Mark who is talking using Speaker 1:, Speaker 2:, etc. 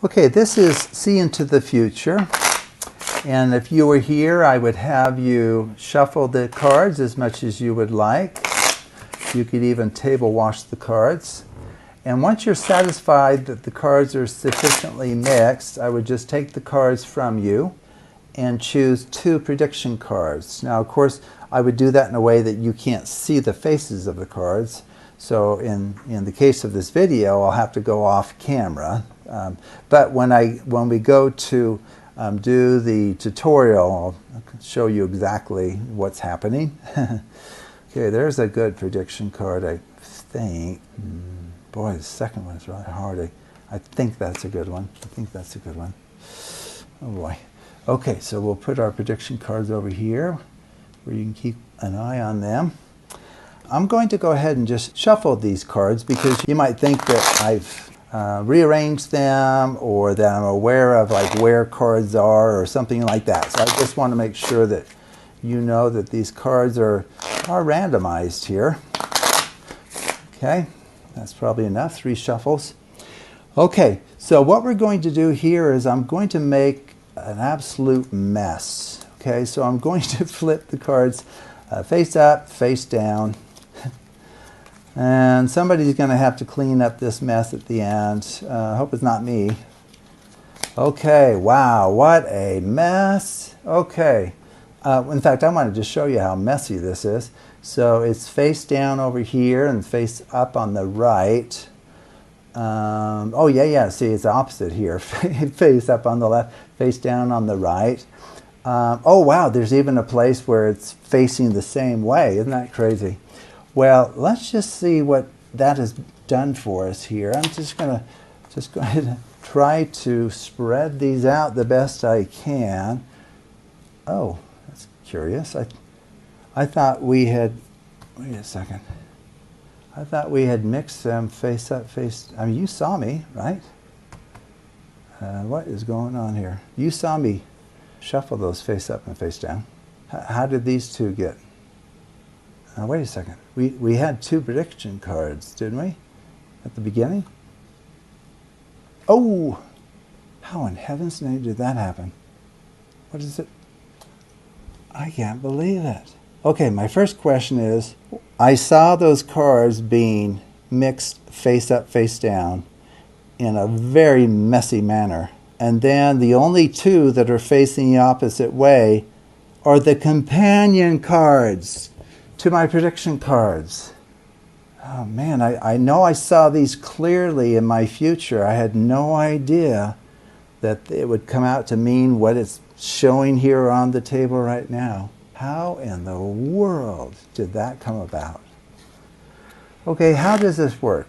Speaker 1: Okay, this is See into the Future. And if you were here, I would have you shuffle the cards as much as you would like. You could even table wash the cards. And once you're satisfied that the cards are sufficiently mixed, I would just take the cards from you and choose 2 prediction cards. Now, of course, I would do that in a way that you can't see the faces of the cards. So in the case of this video, I'll have to go off camera. But when we go to do the tutorial, I'll show you exactly what's happening. Okay, there's a good prediction card, I think. Boy, the second one is really hard. I think that's a good one. I think that's a good one. Oh boy. Okay, so we'll put our prediction cards over here where you can keep an eye on them. I'm going to go ahead and just shuffle these cards because you might think that I've rearranged them or that I'm aware of like where cards are or something like that. So I just want to make sure that you know that these cards are randomized here. Okay, that's probably enough, 3 shuffles. Okay, so what we're going to do here is I'm going to make an absolute mess. Okay, so I'm going to flip the cards face up, face down. And somebody's going to have to clean up this mess at the end. I hope it's not me. Okay, wow, what a mess. Okay, in fact, I want to just show you how messy this is. So it's face down over here and face up on the right. Oh, yeah, see, it's opposite here. Face up on the left, face down on the right. Oh, wow, there's even a place where it's facing the same way. Isn't that crazy? Well, let's just see what that has done for us here. I'm just going to try to spread these out the best I can. Oh, that's curious. I thought we had, wait a second. I thought we had mixed them face up, face, I mean, you saw me, right? What is going on here? You saw me shuffle those face up and face down. How did these 2 get? Wait a second. We had 2 prediction cards, didn't we? At the beginning? Oh! How in heaven's name did that happen? What is it? I can't believe it. Okay, my first question is, I saw those cards being mixed face up, face down in a very messy manner. And then the only 2 that are facing the opposite way are the companion cards to my prediction cards. Oh man, I know I saw these clearly in my future. I had no idea that it would come out to mean what it's showing here on the table right now. How in the world did that come about? Okay, how does this work?